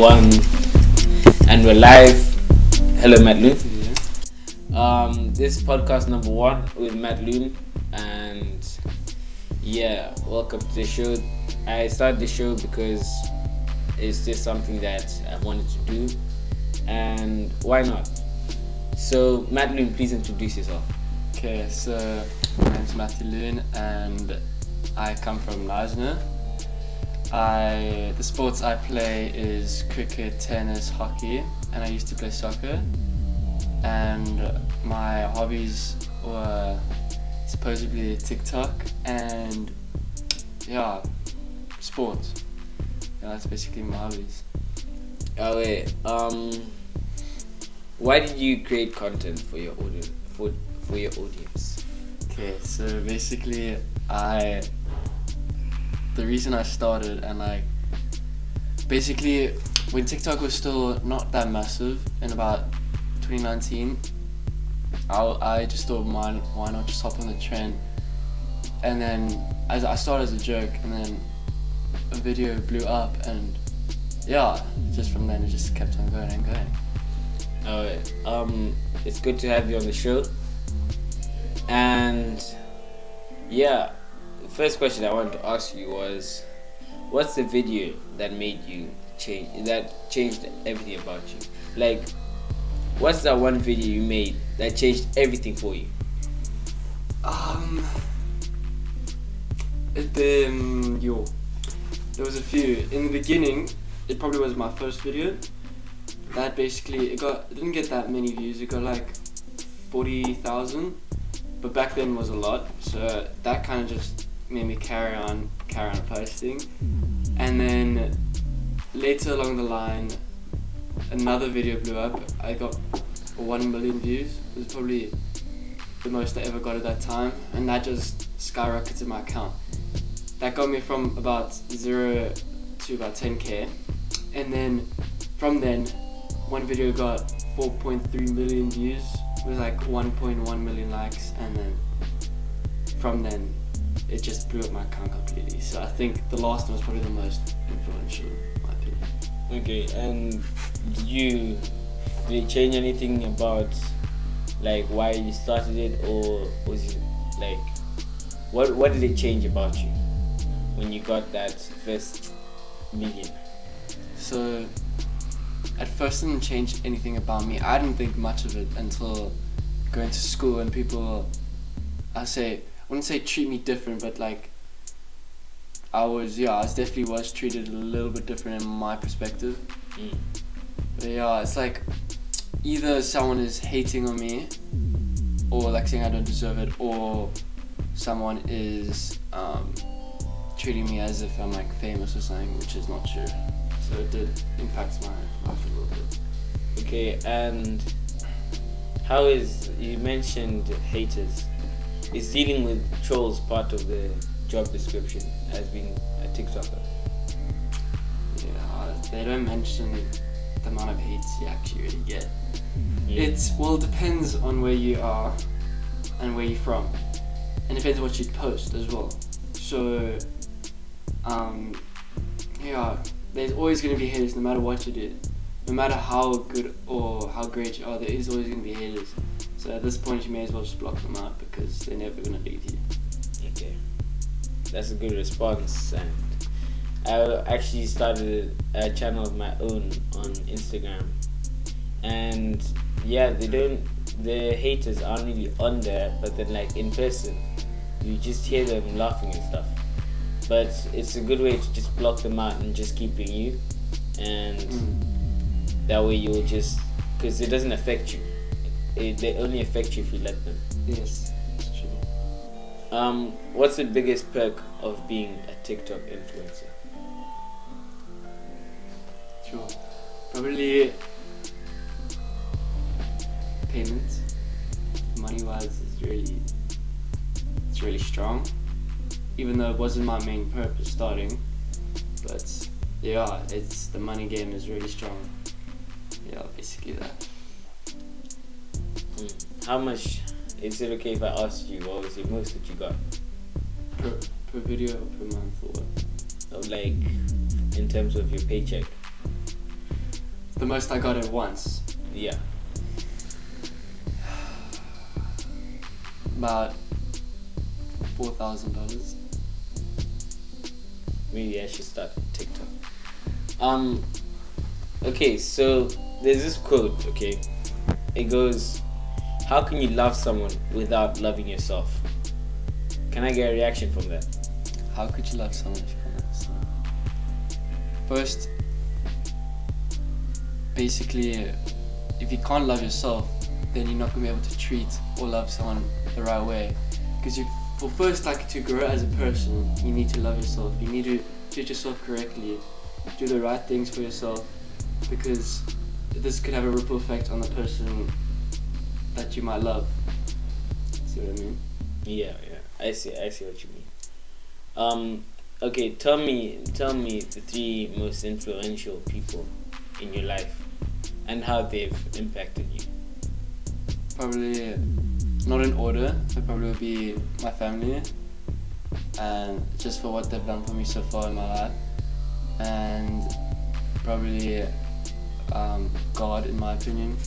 one, and we're live. Hello, Matt Loon. This is podcast number 1 with Matt Loon, and welcome to the show. I started the show because it's just something that I wanted to do, and why not? So, Matt Loon, please introduce yourself. Okay, so my name's Matthew Loon, and I come from Leisner. The sports I play is cricket, tennis, hockey, and I used to play soccer. And my hobbies were supposedly TikTok and sports. Yeah, that's basically my hobbies. Oh wait, why did you create content for your audience? For your audience? Okay, so basically the reason I started, and basically when TikTok was still not that massive in about 2019, I just thought, why not just hop on the trend? And then I started as a joke, and then a video blew up, and just from then it just kept on going and going. Alright, it's good to have you on the show. And the first question I wanted to ask you was, what's the video that made you changed everything about you? Like, what's that one video you made that changed everything for you? There was a few. In the beginning, it probably was my first video. That basically, it didn't get that many views. It got like 40,000, but back then was a lot. So that kind of just made me carry on posting. And then later along the line, another video blew up. I got 1 million views. It was probably the most I ever got at that time, and that just skyrocketed my account. That got me from about 0 to about 10k, and then from then, one video got 4.3 million views with like 1.1 million likes, and then from then it just blew up my account completely. So I think the last one was probably the most influential, in my opinion. Okay, and did it change anything about like why you started it, or was it like what did it change about you when you got that first million? So at first it didn't change anything about me. I didn't think much of it until going to school, and people, I wouldn't say treat me different, but like I definitely was treated a little bit different in my perspective. But it's like either someone is hating on me, or like saying I don't deserve it, or someone is treating me as if I'm like famous or something, which is not true. So it did impact my life a little bit. Okay, and you mentioned haters. Is dealing with trolls part of the job description as being a TikToker? Yeah, they don't mention the amount of hate you actually really get. It depends on where you are and where you're from, and depends on what you post as well. So there's always going to be haters no matter what you do. No matter how good or how great you are, there is always going to be haters. So at this point you may as well just block them out, because they're never going to leave you. Okay, that's a good response. And I actually started a channel of my own on Instagram, and the haters aren't really on there, but then like in person you just hear them laughing and stuff. But it's a good way to just block them out and just keep being you, and that way you'll just, because it doesn't affect you. They only affect you if you let them. Yes, it's true. What's the biggest perk of being a TikTok influencer? Sure. Probably payments. Money-wise, it's really strong. Even though it wasn't my main purpose starting, but it's the money game is really strong. Basically that. How much? Is it okay if I asked you what was the most that you got? Per video or per month, or what? Like in terms of your paycheck? The most I got at once. Yeah. About $4,000. Maybe I should start TikTok. Okay, so there's this quote, okay? It goes, how can you love someone without loving yourself? Can I get a reaction from that? How could you love someone if you can't love someone? First, basically, if you can't love yourself, then you're not going to be able to treat or love someone the right way. Because for first, like, to grow as a person, you need to love yourself. You need to treat yourself correctly, do the right things for yourself, because this could have a ripple effect on the person that you might love. See what I mean? Yeah, I see what you mean. Okay, tell me the 3 most influential people in your life and how they've impacted you. Probably not in order, but probably would be my family, and just for what they've done for me so far in my life, and probably God, in my opinion,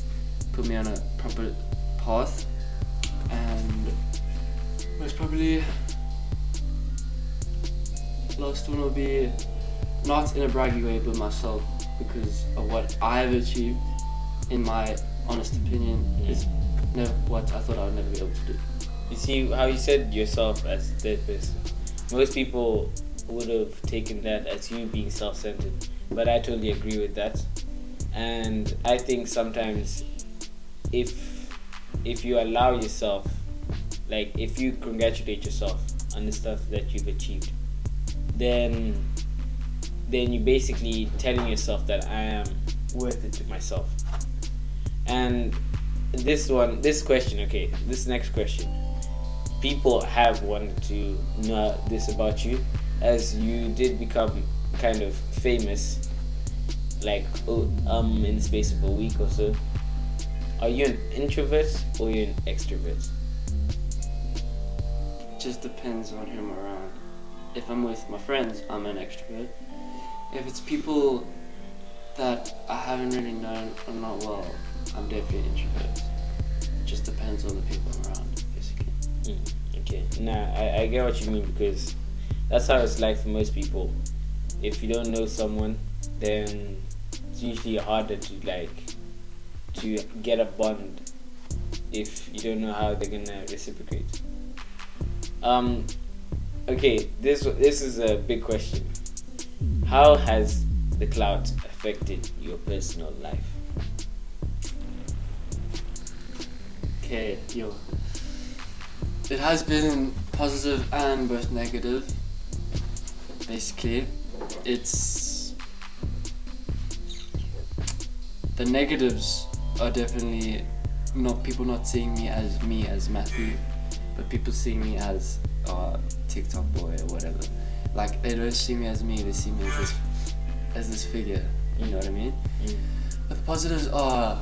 put me on a proper path, and most probably last one will be, not in a braggy way, but myself, because of what I have achieved, in my honest opinion, is never what I thought I would never be able to do. You see how you said yourself as third person. Most people would have taken that as you being self-centered, but I totally agree with that. And I think sometimes if you allow yourself, like if you congratulate yourself on the stuff that you've achieved, then you're basically telling yourself that I am worth it to myself. And this next question, people have wanted to know this about you, as you did become kind of famous, like in the space of a week or so. Are you an introvert or you're an extrovert? Just depends on who I'm around. If I'm with my friends, I'm an extrovert. If it's people that I haven't really known or not well, I'm definitely an introvert. It just depends on the people I'm around, basically. Okay, I get what you mean, because that's how it's like for most people. If you don't know someone, then it's usually harder to get a bond if you don't know how they're gonna reciprocate. Okay, this is a big question. How has the clout affected your personal life? Okay, it has been positive and both negative. Basically, it's the negatives are definitely not people not seeing me as Matthew, but people seeing me as TikTok boy or whatever. Like, they don't see me as me, they see me as this figure. You know what I mean? But the positives are,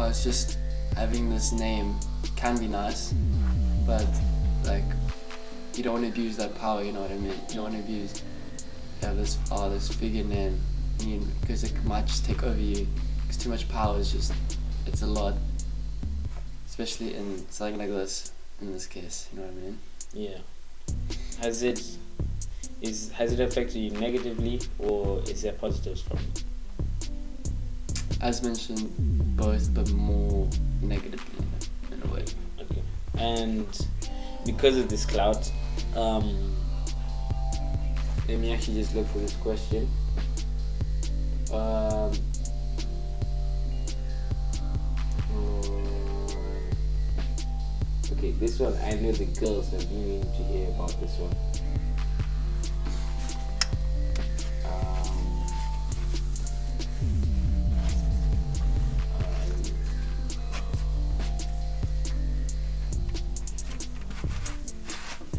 it's just having this name can be nice, but like, you don't want to abuse that power. You know what I mean? You don't want to abuse this figure name, because it might just take over you. Because too much power it's a lot, especially in something like this. In this case, you know what I mean? Yeah. Has it affected you negatively, or is there positives from it? As mentioned, both, but more negatively in a way. Okay. And because of this clout, let me actually just look for this question. Okay, this one, I know the girls are meaning to hear about this one.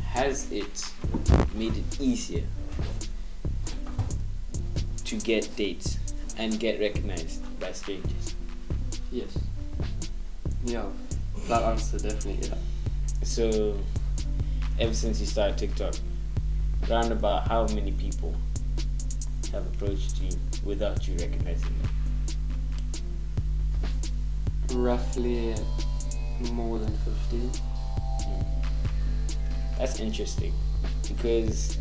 Has it made it easier to get dates and get recognized by strangers? Yes. Yeah. That answer, definitely, yeah. So, ever since you started TikTok, round about how many people have approached you without you recognizing them? Roughly more than 15. That's interesting, because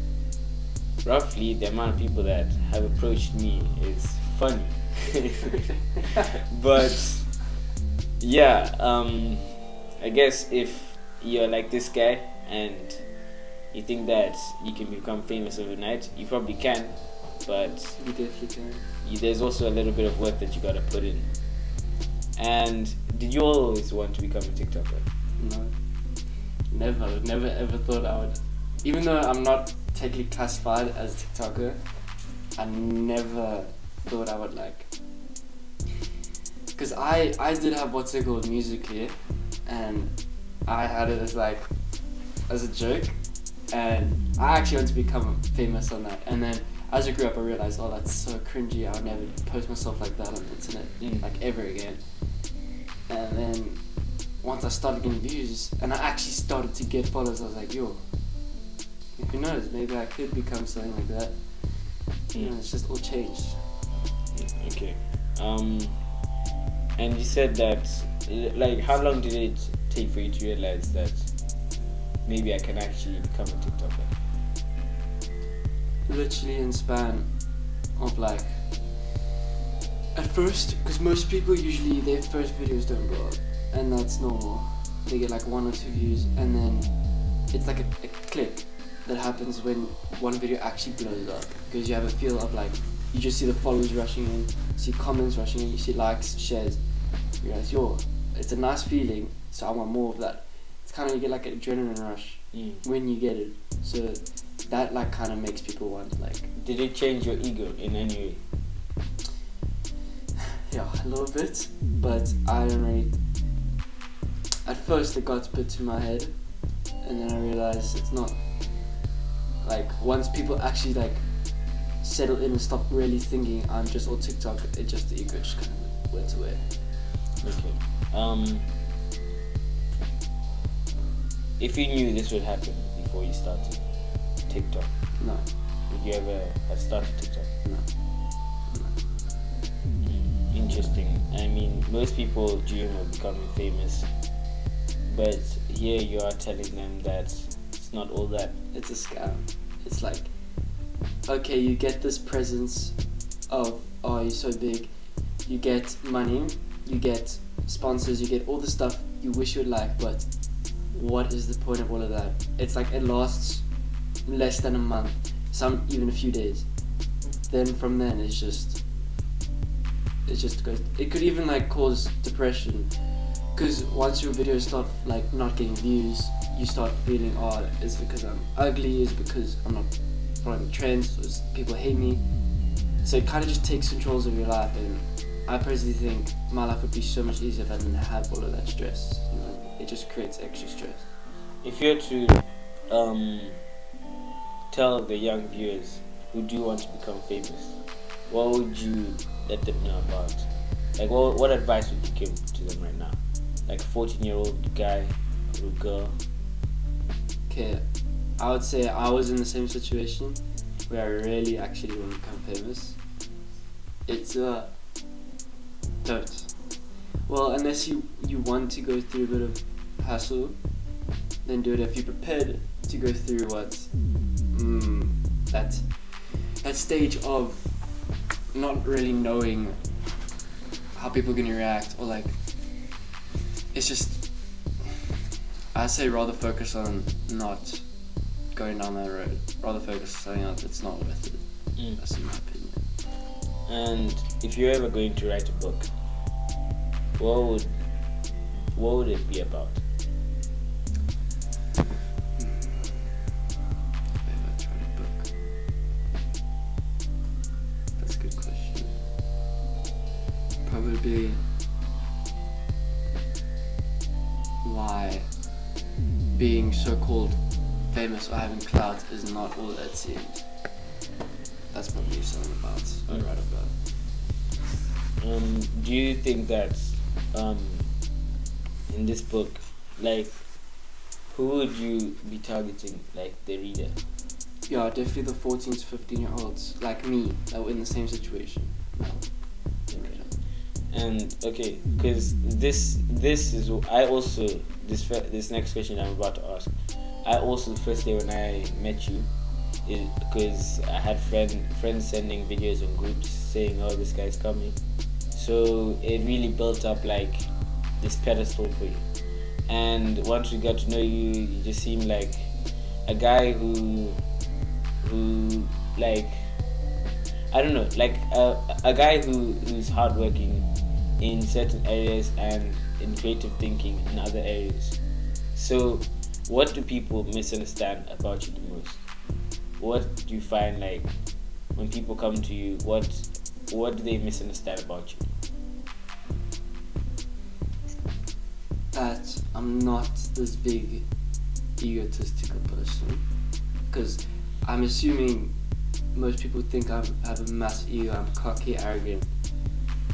roughly the amount of people that have approached me is funny. But yeah, I guess if you're like this guy and you think that you can become famous overnight, you probably can, but You definitely can. there's also a little bit of work that you gotta put in. And did you always want to become a TikToker? No. Never ever thought I would. Even though I'm not technically classified as a TikToker, I never thought I would like. Because I did have what's it called Musically, and I had it as like, as a joke, and I actually wanted to become famous on that. And then as I grew up, I realized, oh, that's so cringy. I would never post myself like that on the internet, like ever again. And then once I started getting views, and I actually started to get followers, I was like, yo, who knows? Maybe I could become something like that. You know, it's just all changed. Okay. And you said that, like, how long did it take for you to realize that maybe I can actually become a TikToker? Literally in span of like, at first, because most people usually their first videos don't blow up, and that's normal. They get like 1 or 2 views, and then it's like a click that happens when one video actually blows up, because you have a feel of like, you just see the followers rushing in, see comments rushing in, you see likes, shares, you realize, yo, it's a nice feeling, so I want more of that. It's kind of, you get like an adrenaline rush when you get it, so that like kind of makes people want like. Did it change your ego in any way? Yeah, a little bit, but I don't really. At first, it got put to my head, and then I realized it's not. Like once people actually like settle in and stop really thinking I'm just all TikTok, it just the ego just kind of went away. Okay. If you knew this would happen before you started TikTok, No. would you ever have started TikTok? No. Interesting. I mean, most people dream of becoming famous, but here you are telling them that it's not all that. It's a scam. It's like, okay, you get this presence of, oh, you're so big, you get money, you get sponsors, you get all the stuff you wish you would like, but what is the point of all of that? It's like it lasts less than a month, some even a few days. Then from then it just goes. It could even like cause depression, because once your videos start like not getting views, you start feeling, oh, is it because I'm ugly? Is it because I'm not following the trends? Is people hate me? So it kind of just takes control of your life, and I personally think my life would be so much easier if I didn't have all of that stress. You know, it just creates extra stress. If you were to tell the young viewers who do want to become famous, what would you let them know about? Like, what advice would you give to them right now? Like a 14-year-old guy or girl? Okay, I would say I was in the same situation where I really actually want to become famous. It's don't. Well, unless you want to go through a bit of hassle, then do it. If you're prepared to go through that stage of not really knowing how people are gonna react, or like, it's just, I say rather focus on not going down that road. Rather focus on something else that's not worth it. That's in my opinion. And if you're ever going to write a book, what would it be about? That's a good question. Probably why being so-called famous or having clout is not all that it seems. That's probably something about I write about. Do you think that in this book, like, who would you be targeting, like the reader? Yeah, definitely the 14 to 15-year-olds like me that were in the same situation. No. And okay, because this is I also this next question I'm about to ask. I also the first day when I met you, because I had friends sending videos on groups saying, "Oh, this guy's coming," so it really built up like this pedestal for you. And once we got to know you, you just seemed like a guy who like I don't know, like a guy who's hardworking in certain areas and in creative thinking in other areas. So, what do people misunderstand about you the most? What do you find like when people come to you? What do they misunderstand about you? That I'm not this big egotistical person, because I'm assuming most people think I have a massive ego, I'm cocky, arrogant,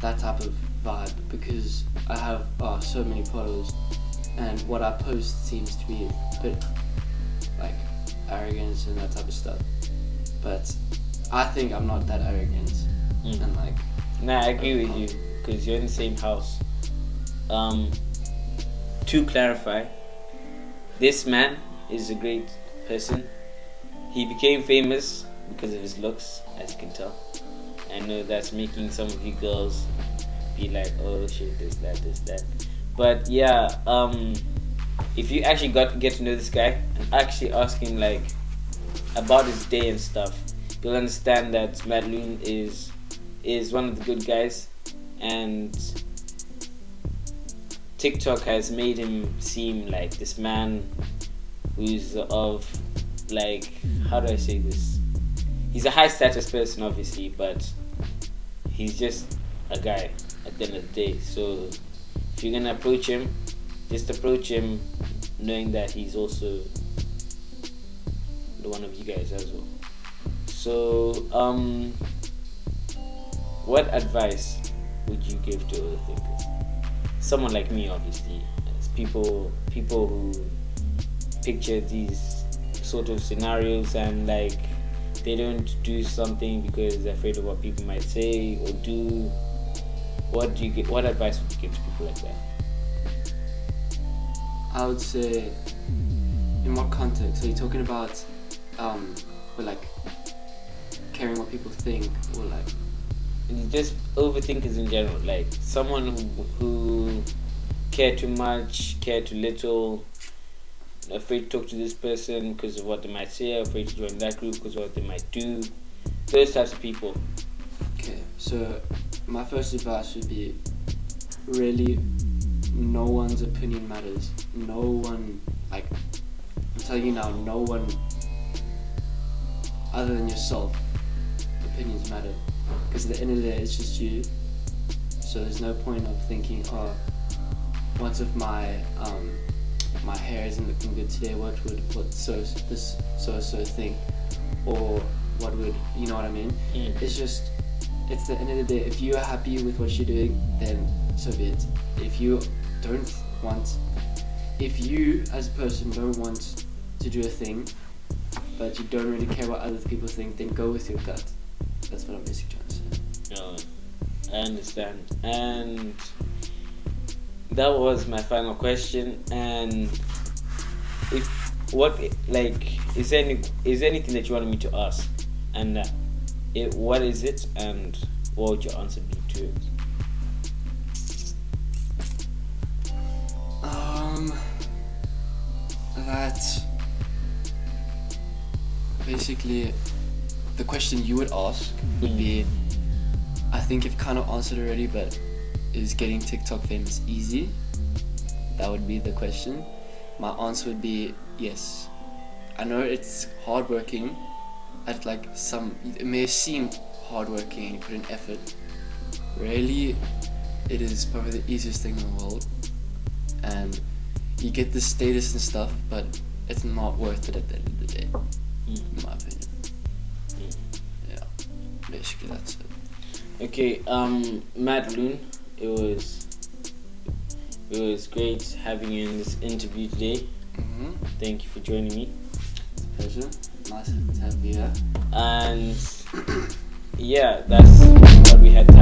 that type of vibe, because I have so many followers, and what I post seems to be a bit like arrogance and that type of stuff. But I think I'm not that arrogant, and like. Nah, I agree with you because you're in the same house. To clarify, this man is a great person. He became famous because of his looks, as you can tell. I know that's making some of you girls be like, oh shit, this, that. But yeah, if you actually get to know this guy and actually ask him like about his day and stuff, you'll understand that Matt Loon is one of the good guys, and TikTok has made him seem like this man who's of like, how do I say this? He's a high status person, obviously, but he's just a guy at the end of the day. So if you're gonna approach him, just approach him knowing that he's also the one of you guys as well. So what advice would you give to overthinkers? Someone like me, obviously, as people who picture these sort of scenarios and like they don't do something because they're afraid of what people might say or do. What advice would you give to people like that? I would say, in what context? Are you talking about with like caring what people think, or like just overthinkers in general, like someone who care too much, care too little, afraid to talk to this person because of what they might say, afraid to join that group because of what they might do, those types of people. Okay, so my first advice would be, really, no one's opinion matters. No one, like, I'm telling you now, no one other than yourself opinions matter, because at the end of the day it's just you. So there's no point of thinking, oh, what if my hair isn't looking good today, what would so think, or what would, you know what I mean? It's just, it's the end of the day, if you are happy with what you're doing, then so be it. If you as a person don't want to do a thing, but you don't really care what other people think, then go with your gut. That's what I'm basically trying to say. I understand. And that was my final question. And is there anything that you wanted me to ask? And what is it? And what would your answer be to it? That basically the question you would ask would be, I think you've kind of answered already, but is getting TikTok famous easy? That would be the question. My answer would be yes. I know it's hardworking. It may seem hardworking and you put in effort. Really, it is probably the easiest thing in the world. And you get the status and stuff, but it's not worth it at the end of the day, in my opinion. Yeah, basically that's it. Okay, Matt Loon, it was great having you in this interview today. Thank you for joining me. Pleasure. Nice to have you here. And yeah, that's what we had time